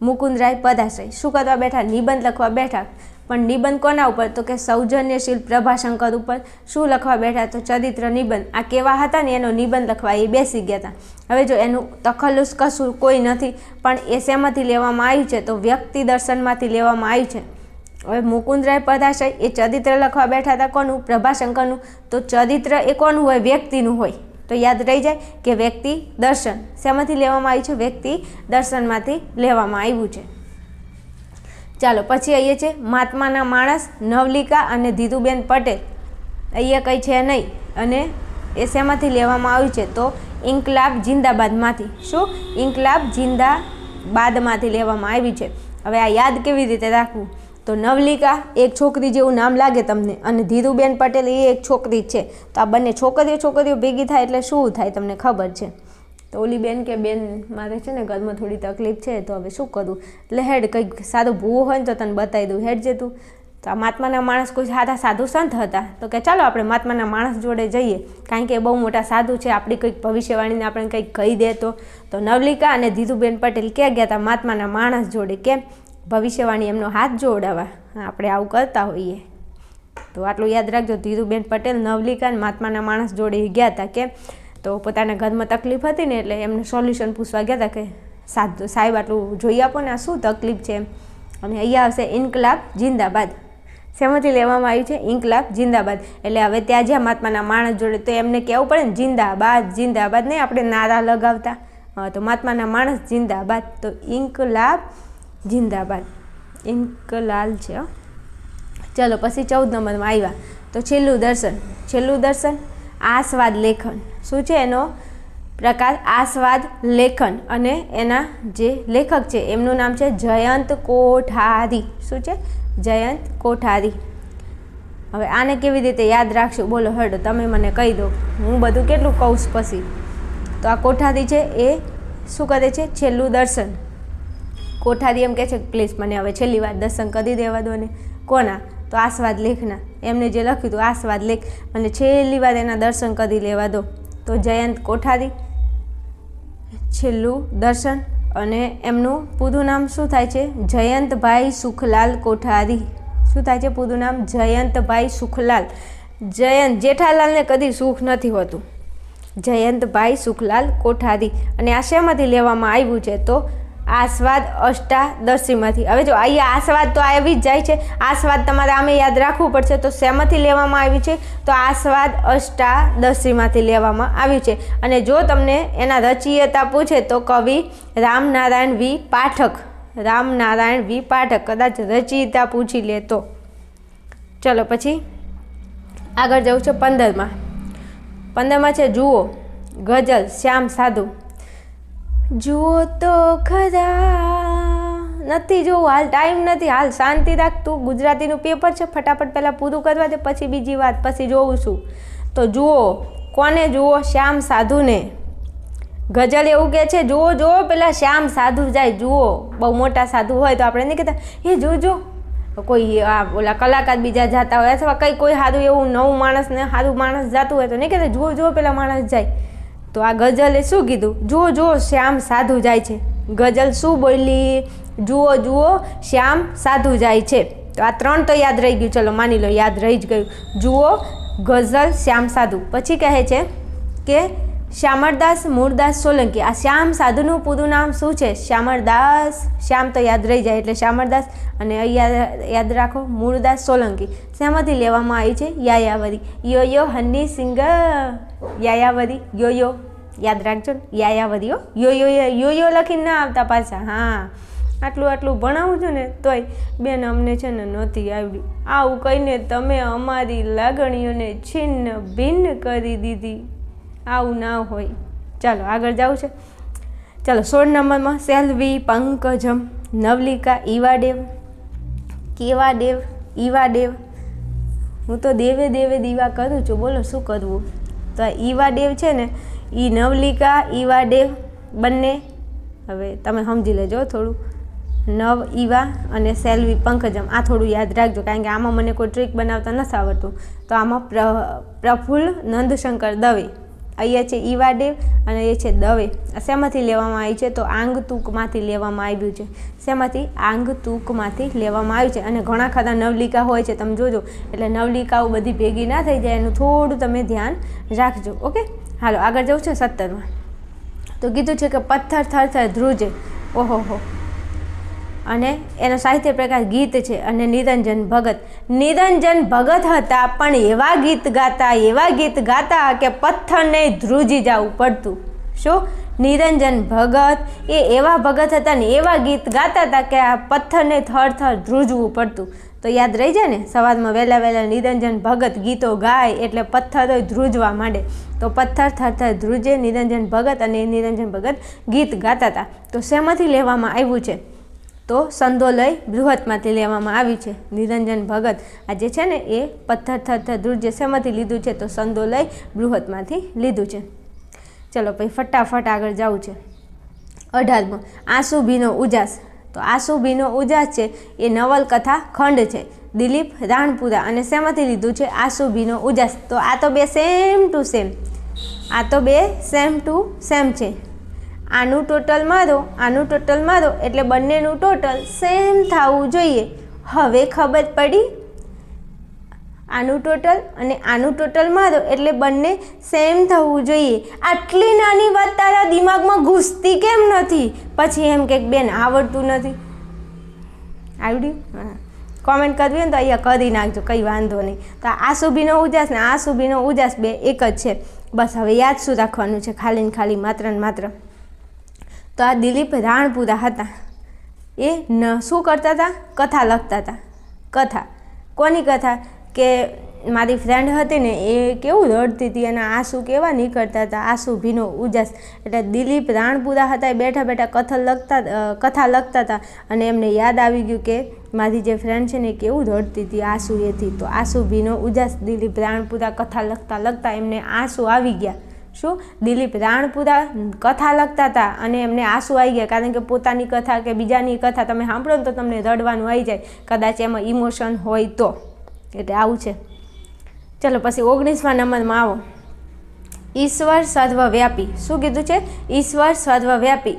મુકુંદરાય પરાશર. શું કરવા બેઠા? નિબંધ લખવા બેઠા. પણ નિબંધ કોના ઉપર? તો કે સૌજન્યશીલ પ્રભાશંકર ઉપર. શું લખવા બેઠા? તો ચરિત્ર નિબંધ. આ કેવા હતા ને એનો નિબંધ લખવા એ બેસી ગયા હતા. હવે જો એનું તખલ્લુસ કશું કોઈ નથી, પણ એ શેમાંથી લેવામાં આવ્યું છે? તો વ્યક્તિ દર્શનમાંથી લેવામાં આવ્યું છે. હવે મુકુંદરાય પરાશર એ ચરિત્ર લખવા બેઠા હતા. કોનું? પ્રભાશંકરનું. તો ચરિત્ર એ કોનું હોય? વ્યક્તિનું હોય. તો યાદ રહી જાય કે વ્યક્તિ દર્શન શેમાંથી લેવામાં આવ્યું છે? વ્યક્તિ દર્શનમાંથી લેવામાં આવ્યું છે. ચાલો પછી અહીંયા છે મહાત્માના માણસ, નવલિકા અને ધીરુબેન પટેલ. અહીંયા કંઈ છે નહીં, અને એ શેમાંથી લેવામાં આવ્યું છે? તો ઇન્કલાબ જિંદાબાદમાંથી. શું? ઇન્કલાબ જિંદાબાદમાંથી લેવામાં આવ્યું છે. હવે આ યાદ કેવી રીતે રાખવું? તો નવલિકા એક છોકરી જેવું નામ લાગે તમને, અને ધીરુબેન પટેલ એ એક છોકરી જ છે. તો આ બંને છોકરીઓ ભેગી થાય એટલે શું થાય તમને ખબર છે? તો ઓલી બેન કે બેન મારે છે ને ઘરમાં થોડી તકલીફ છે, તો હવે શું કરું? એટલે હેડ કંઈક સારું ભૂવો હોય ને તો તને બતાવી દઉં, હેડ જતું. તો આ મહાત્માના માણસ કોઈ સાધુ સંત હતા. તો કે ચાલો આપણે મહાત્માના માણસ જોડે જઈએ, કારણ કે એ બહુ મોટા સાધુ છે, આપણી કંઈક ભવિષ્યવાણીને આપણે કંઈક કહી દે. તો નવલિકા અને ધીરુબેન પટેલ ક્યાં ગયા હતા? મહાત્માના માણસ જોડે. કેમ? ભવિષ્યવાણી એમનો હાથ જોડાવા. આપણે આવું કરતા હોઈએ. તો આટલું યાદ રાખજો. ધીરુબેન પટેલ, નવલિકા અને મહાત્માના માણસ જોડે ગયા હતા. કેમ? તો પોતાના ઘરમાં તકલીફ હતી ને, એટલે એમને સોલ્યુશન પૂછવા ગયા હતા કે સાહેબ આટલું જોઈ આપો ને, આ શું તકલીફ છે એમ. અને અહીંયા આવશે ઇન્કલાબ જિંદાબાદ. શેમાંથી લેવામાં આવ્યું છે? ઇન્કલાબ જિંદાબાદ. એટલે હવે ત્યાં જ્યાં મહાત્માના માણસ જોડે તો એમને કહેવું પડે ને જિંદાબાદ જિંદાબાદ, નહીં આપણે નારા લગાવતા. તો મહાત્માના માણસ જિંદાબાદ. તો ઇન્કલાબ જિંદાબાદ. ઇન્કલાલ છે. ચલો પછી 14 નંબરમાં આવ્યા તો છેલ્લું દર્શન. આસ્વાદ લેખન. શું છે એનો પ્રકાર? આસ્વાદ લેખન. અને એના જે લેખક છે એમનું નામ છે જયંત કોઠારી. શું છે? જયંત કોઠારી. હવે આને કેવી રીતે યાદ રાખશું? બોલો હડો, તમે મને કહી દો, હું બધું કેટલું કહું પછી. તો આ કોઠારી છે એ શું કરે છે? છેલ્લું દર્શન. કોઠારી એમ કહે છે પ્લીઝ મને હવે છેલ્લી વાર દર્શન કરી દેવા દો ને. કોના? તો આસ્વાદ લેખના. એમને જે લખ્યું હતું આસ્વાદ લેખ, મને છેલ્લી વાર એના દર્શન કરી લેવા દો. તો જયંત કોઠારી, છેલ્લું દર્શન. અને એમનું પૂરું નામ શું થાય છે? જયંતભાઈ સુખલાલ કોઠારી. શું થાય છે પૂરું નામ? જયંતભાઈ સુખલાલ. જયંત જેઠાલાલને કદી સુખ નથી હોતું. જયંતભાઈ સુખલાલ કોઠારી. અને આ શેમાંથી લેવામાં આવ્યું છે? તો આસ્વાદ અષ્ટાદશીમાંથી. હવે જો અહીંયા આસ્વાદ તો આવી જ જાય છે. આસ્વાદ તમારે આમે યાદ રાખવું પડશે. તો શેમાંથી લેવામાં આવ્યું છે? તો આસ્વાદ અષ્ટાદશીમાંથી લેવામાં આવ્યું છે. અને જો તમને એના રચયિતા પૂછે તો કવિ રામનારાયણ વી પાઠક. રામનારાયણ વી પાઠક કદાચ રચયિતા પૂછી લે તો. ચલો પછી આગળ જવું છે 15માં. 15માં છે જુઓ ગઝલ શ્યામ સાધુ. જુઓ તો ખરા, નથી જોવું, હાલ ટાઈમ નથી, હાલ શાંતિ રાખ, તું ગુજરાતીનું પેપર છે ફટાફટ પહેલાં પૂરું કરવા દે, પછી બીજી વાત, પછી જોઉં છું. તો જુઓ કોને જુઓ? શ્યામ સાધુને. ગઝલ એવું કહે છે જુઓ જુઓ પેલા શ્યામ સાધુ જાય. જુઓ બહુ મોટા સાધુ હોય તો આપણે નહીં કહેતા એ જોજો, કોઈ ઓલા કલાકાર બીજા જતા હોય અથવા કોઈ સારું એવું નવું માણસ ને સારું માણસ જતું હોય તો નહીં કહેતા જુઓ જુઓ પેલા માણસ જાય. તો આ ગઝલે શું કીધું? જુઓ જુઓ શ્યામ સાધુ જાય છે. ગઝલ શું બોલી? જુઓ જુઓ શ્યામ સાધુ જાય છે. તો આ 3 તો યાદ રહી ગયું. ચલો માની લો યાદ રહી જ ગયું. જુઓ ગઝલ શ્યામ સાધુ. પછી કહે છે કે શ્યામળદાસ મૂળદાસ સોલંકી. આ શ્યામ સાધુનું પૂરું નામ શું છે? શ્યામળદાસ. શ્યામ તો યાદ રહી જાય એટલે શ્યામળદાસ. અને અહીંયા યાદ રાખો મૂળદાસ સોલંકી. શેમાંથી લેવામાં આવી છે? યાયાવરી. યો યો હની સિંગ યાયાવરી. યો યો યાદ રાખજો ને, યાયાવરી. યો યો લખીને ના આવતા પાછા. હા, આટલું ભણાવું છું ને તોય બેન અમને છે ને નહોતી આવડ્યું. આવું કહીને તમે અમારી લાગણીઓને છિન્ન ભિન્ન કરી દીધી. આવું ના હોય. ચાલો આગળ જવું છે. ચાલો 16 નંબરમાં સેલ્વી પંકજમ નવલિકા ઈવાદેવ. કેવા દેવ? ઈવાદેવ. હું તો દેવે દેવે દીવા કરું છું, બોલો શું કરવું? તો આ ઈવાદેવ છે ને એ નવલિકા ઈવાદેવ બંને. હવે તમે સમજી લેજો થોડું. નવ ઈવા અને સેલ્વી પંકજમ આ થોડું યાદ રાખજો, કારણ કે આમાં મને કોઈ ટ્રીક બનાવતા નથી આવડતું. તો આમાં પ્રફુલ્લ નંદશંકર દવે. અહીંયા છે ઈવાદેવ અને એ છે દવે. શેમાંથી લેવામાં આવી છે? તો આંગતુકમાંથી લેવામાં આવ્યું છે. શેમાંથી? આંગતુકમાંથી લેવામાં આવ્યું છે. અને ઘણા ખરા નવલિકા હોય છે, તમે જોજો. એટલે નવલિકાઓ બધી ભેગી ના થઈ જાય એનું થોડું તમે ધ્યાન રાખજો. ઓકે, હાલો આગળ જવું છે 17માં. તો કીધું છે કે પથ્થર થર થર ધ્રુજે. ઓહો. અને એનો સાહિત્ય પ્રકાર ગીત છે. અને નિરંજન ભગત. નિરંજન ભગત હતા પણ એવા ગીત ગાતા કે પથ્થરને ધ્રુજી જવું પડતું. શું? નિરંજન ભગત એ એવા ભગત હતા ને એવા ગીત ગાતા હતા કે આ પથ્થરને થર ધ્રુજવું પડતું. તો યાદ રહી જાય ને, સવારમાં વહેલા નિરંજન ભગત ગીતો ગાય એટલે પથ્થરો ધ્રુજવા માંડે. તો પથ્થર થર ધ્રુજે નિરંજન ભગત. અને નિરંજન ભગત ગીત ગાતા હતા. તો શેમાંથી લેવામાં આવ્યું છે? તો સંદોલય બૃહતમાંથી લેવામાં આવી છે. નિરંજન ભગત આ જે છે ને એ પથ્થર થર ધ્રુજે શેમાંથી લીધું છે? તો સંદોલય બૃહતમાંથી લીધું છે. ચલો પછી ફટાફટ આગળ જવું છે. 18માં આંસુભીનો ઉજાસ. તો આંસુભીનો ઉજાસ છે એ નવલકથા ખંડ છે. દિલીપ રાણપુરા. અને શેમાંથી લીધું છે? આંસુભીનો ઉજાસ. તો આ તો બે સેમ ટુ સેમ છે. આનું ટોટલ મારો એટલે બંનેનું ટોટલ સેમ થવું જોઈએ. હવે ખબર પડી? આનું ટોટલ અને આનું ટોટલ મારો એટલે બંને સેમ થવું જોઈએ. આટલી નાની વાત તારા દિમાગમાં ઘૂસતી કેમ નથી? પછી એમ કે બેન આવડતું નથી. આવડ્યું? હા, કોમેન્ટ કરવી હોય ને તો અહીંયા કરી નાખજો, કંઈ વાંધો નહીં. તો આંસુભીનો ઉજાસ ને આંસુભીનો ઉજાસ બે એક જ છે. બસ હવે યાદ શું રાખવાનું છે? ખાલી માત્ર ને માત્ર. તો આ દિલીપ રાણપુરા હતા. એ શું કરતા હતા? કથા લખતા હતા. કથા કોની કથા? કે મારી ફ્રેન્ડ હતી ને એ કેવું રડતી હતી અને આંસુ કેવા નીકળતા હતા. આંસુભીનો ઉજાસ એટલે દિલીપ રાણપુરા હતા એ બેઠા કથા લખતા હતા. અને એમને યાદ આવી ગયું કે મારી જે ફ્રેન્ડ છે ને એ કેવું રડતી હતી આંસુ એથી. તો આંસુભીનો ઉજાસ. દિલીપ રાણપુરા કથા લખતા એમને આંસુ આવી ગયા. શું? દિલીપ રાણપુરા કથા લખતા હતા અને એમને આંસુ આવી ગયા, કારણ કે પોતાની કથા કે બીજાની કથા તમે સાંભળો ને તો તમને રડવાનું આવી જાય, કદાચ એમાં ઇમોશન હોય તો. એટલે આવું છે. ચલો પછી 19મા નંબરમાં આવો. ઈશ્વર સર્વવ્યાપી. શું કીધું છે? ઈશ્વર સર્વવ્યાપી.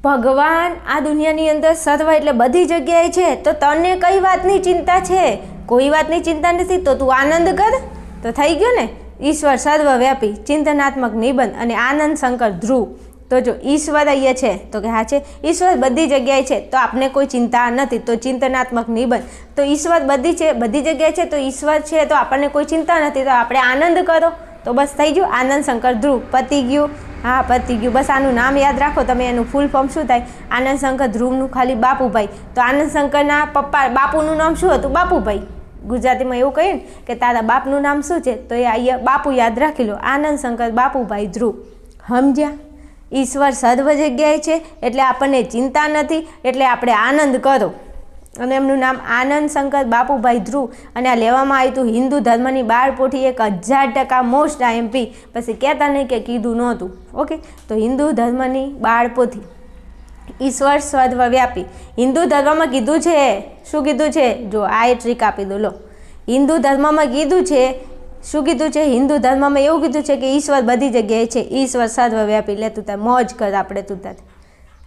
ભગવાન આ દુનિયાની અંદર સર્વ એટલે બધી જગ્યાએ છે. તો તને કઈ વાતની ચિંતા છે? કોઈ વાતની ચિંતા નથી તો તું આનંદ કર. તો થઈ ગયો ને. ઈશ્વર સર્વવ્યાપી ચિંતનાત્મક નિબંધ. અને આનંદ શંકર ધ્રુવ. તો જો ઈશ્વર અહીંયા છે તો કે હા છે, ઈશ્વર બધી જગ્યાએ છે તો આપણે કોઈ ચિંતા નથી, તો ચિંતનાત્મક નિબંધ. તો ઈશ્વર બધી જગ્યાએ છે તો ઈશ્વર છે તો આપણને કોઈ ચિંતા નથી, તો આપણે આનંદ કરો. તો બસ થઈ ગયું, આનંદ શંકર ધ્રુવ. પતી ગયું. હા પતી ગયું. બસ આનું નામ યાદ રાખો તમે, એનું ફૂલ ફોર્મ શું થાય? આનંદ શંકર ધ્રુવનું ખાલી બાપુભાઈ. તો આનંદ શંકરના પપ્પા બાપુનું નામ શું હતું? બાપુભાઈ. ગુજરાતીમાં એવું કહીએ ને કે તારા બાપનું નામ શું છે, તો એ અહીંયા બાપુ યાદ રાખી લો, આનંદ શંકર બાપુભાઈ ધ્રુવ. સમજ્યા? ઈશ્વર સર્વ જગ્યાએ છે એટલે આપણને ચિંતા નથી, એટલે આપણે આનંદ કરો. અને એમનું નામ આનંદ શંકર બાપુભાઈ ધ્રુવ. અને આ લેવામાં આવ્યું હતું હિન્દુ ધર્મની બાળપોથી 1000% મોસ્ટ IMP. પછી કહેતા નહીં કે કીધું નહોતું. ઓકે, તો હિન્દુ ધર્મની બાળપોથી. ઈશ્વર સર્વવ્યાપી. હિન્દુ ધર્મમાં કીધું છે, શું કીધું છે? જો આ એ ટ્રીક આપી દો. લો, હિન્દુ ધર્મમાં કીધું છે, શું કીધું છે? હિન્દુ ધર્મમાં એવું કીધું છે કે ઈશ્વર બધી જગ્યાએ છે, ઈશ્વર સર્વવ્યાપી. લે તું તાર મોજ કર, આપણે તું તાર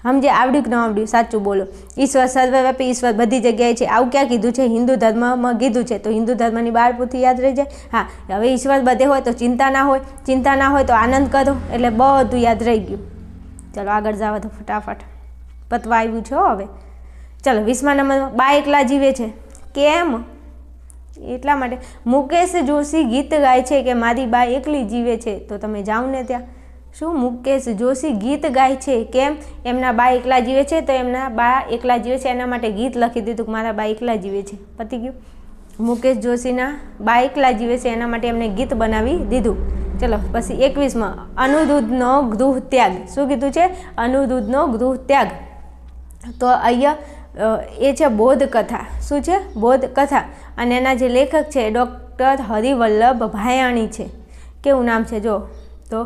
સમજે. આવડ્યું કે ન આવડ્યું? સાચું બોલો. ઈશ્વર સર્વવ્યાપી, ઈશ્વર બધી જગ્યાએ છે, આવું ક્યાં કીધું છે? હિન્દુ ધર્મમાં કીધું છે. તો હિન્દુ ધર્મની બાળપોથી યાદ રહી જાય. હા, હવે ઈશ્વર બધે હોય તો ચિંતા ના હોય, ચિંતા ના હોય તો આનંદ કરો, એટલે બધું યાદ રહી ગયું. ચલો આગળ જાવ તો ફટાફટ પતવા આવ્યું છે હવે. ચલો 20મા નંબરમાં બા એકલા જીવે છે. કેમ? એટલા માટે મુકેશ જોશી ગીત ગાય છે કે મારી બા એકલી જીવે છે. તો તમે જાઓ ને ત્યાં. શું? મુકેશ જોશી ગીત ગાય છે. કેમ? એમના બા એકલા જીવે છે, તો એમના બા એકલા જીવે છે એના માટે ગીત લખી દીધું કે મારા બા એકલા જીવે છે. પતી ગયું. મુકેશ જોશીના બા એકલા જીવે છે એના માટે એમને ગીત બનાવી દીધું. ચલો પછી 21માં અનુરુદ્ધનો ગૃહ ત્યાગ. શું કીધું છે? અનુરુદ્ધનો ગૃહ ત્યાગ. તો અહીંયા એ છે બોધકથા. શું છે? બોધકથા. અને એના જે લેખક છે ડૉક્ટર હરિવલ્લભ ભાયાણી છે. કેવું નામ છે? જો તો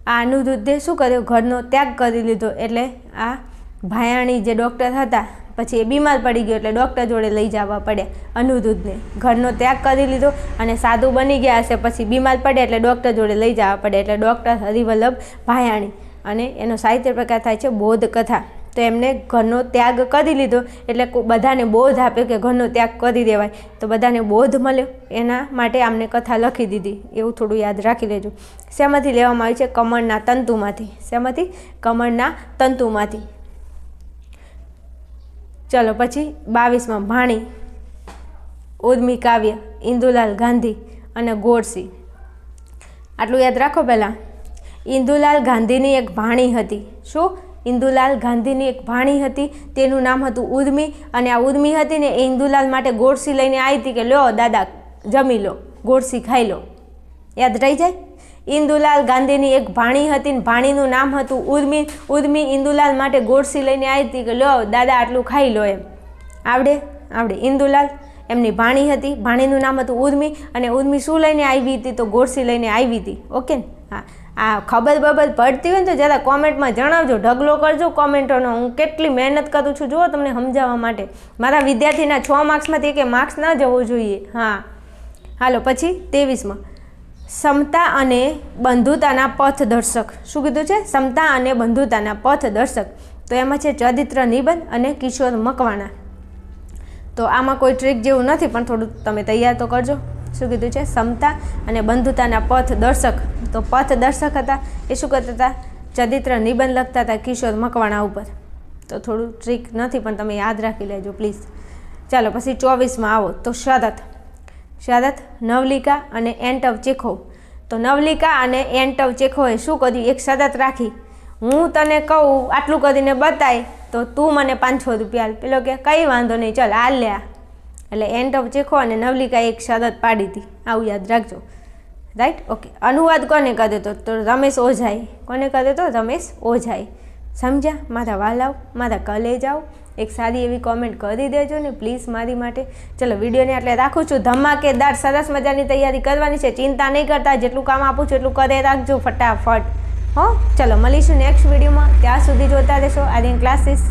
આ અનુરુદ્ધે શું કર્યું? ઘરનો ત્યાગ કરી લીધો. એટલે આ ભાયાણી જે ડૉક્ટર હતા પછી એ બીમાર પડી ગયો એટલે ડૉક્ટર જોડે લઈ જવા પડ્યા અનુરુદ્ધને. ઘરનો ત્યાગ કરી લીધો અને સાધુ બની ગયા હશે, પછી બીમાર પડે એટલે ડૉક્ટર જોડે લઈ જવા પડે, એટલે ડૉક્ટર હરિવલ્લભ ભાયાણી. અને એનો સાહિત્ય પ્રકાર થાય છે બોધકથા. તો એમને ઘરનો ત્યાગ કરી લીધો એટલે બધાને બોધ આપ્યો કે ઘરનો ત્યાગ કરી દેવાય, તો બધાને બોધ મળ્યો. એના માટે આમને કથા લખી દીધી. એવું થોડું યાદ રાખી લેજો. શેમાંથી લેવામાં આવી છે? કમળના તંતુમાંથી. શેમાંથી? કમળના તંતુમાંથી. ચલો પછી 22માં ભાણી, ઉર્મી કાવ્ય, ઇન્દુલાલ ગાંધી અને ગોડસી. આટલું યાદ રાખો. પહેલાં ઇન્દુલાલ ગાંધીની એક ભાણી હતી. શું? ઇન્દુલાલ ગાંધીની એક ભાણી હતી, તેનું નામ હતું ઉર્મી. અને આ ઉર્મી હતી ને એ ઇન્દુલાલ માટે ગોડસી લઈને આવી હતી કે લો દાદા જમી લો, ગોડસી ખાઈ લો. યાદ રહી જાય. ઇન્દુલાલ ગાંધીની એક ભાણી હતી ને ભાણીનું નામ હતું ઉર્મી. ઉર્મી ઇન્દુલાલ માટે ગોડસી લઈને આવી હતી કે લો દાદા આટલું ખાઈ લો. એમ આવડે? આવડે. ઇન્દુલાલ એમની ભાણી હતી, ભાણીનું નામ હતું ઉર્મી. અને ઉર્મી શું લઈને આવી હતી? તો ગોડસી લઈને આવી હતી. ઓકે ને? હા, આ ખબર પડતી હોય ને તો જરા કોમેન્ટમાં જણાવજો, ઢગલો કરજો કોમેન્ટોનો. હું કેટલી મહેનત કરું છું જુઓ તમને સમજાવવા માટે. મારા વિદ્યાર્થીના 6 માર્ક્સમાંથી કે માર્ક્સ ન જવો જોઈએ. હા, હાલો પછી 23માં સમતા અને બંધુતાના પથદર્શક. શું કીધું છે? સમતા અને બંધુતાના પથદર્શક. તો એમાં છે ચરિત્ર નિબંધ અને કિશોર મકવાણા. તો આમાં કોઈ ટ્રીક જેવું નથી, પણ થોડું તમે તૈયાર તો કરજો. શું કીધું છે? સમતા અને બંધુતાના પથદર્શક. તો પથદર્શક હતા એ શું કરતા હતા? ચરિત્ર નિબંધ લખતા હતા કિશોર મકવાણા ઉપર. તો થોડું ટ્રીક નથી પણ તમે યાદ રાખી લેજો પ્લીઝ. ચાલો પછી 24માં આવો તો શરત. શરત, નવલિકા અને એન્ટવ ચેખોવ. તો નવલિકા અને એન્ટવ ચેખોવે શું કર્યું? એક શરત રાખી, હું તને કહું આટલું કરીને બતાય તો તું મને 500 રૂપિયા. પેલો કે કંઈ વાંધો નહીં, ચાલ હાલ લે. એટલે એન્ટવ ચેખો અને નવલિકા એક શરત પાડી હતી. આવું યાદ રાખજો. રાઈટ? ઓકે. અનુવાદ કોને કર્યો હતો? તો રમેશ ઓઝાઈ. કોને કર્યો હતો? રમેશ ઓઝાઈ. સમજ્યા મારા વાલાવ, મારા કલેજાઓ? એક સારી એવી કોમેન્ટ કરી દેજો ને પ્લીઝ મારી માટે. ચલો વિડીયોને એટલે રાખું છું. ધમાકેદાર સરસ મજાની તૈયારી કરવાની છે. ચિંતા નહીં કરતા, જેટલું કામ આપું છું એટલું કરે રાખજો ફટાફટ. હો, ચલો મળીશું નેક્સ્ટ વિડીયોમાં. ત્યાં સુધી જોતા રહેશો આર્યન ક્લાસીસ.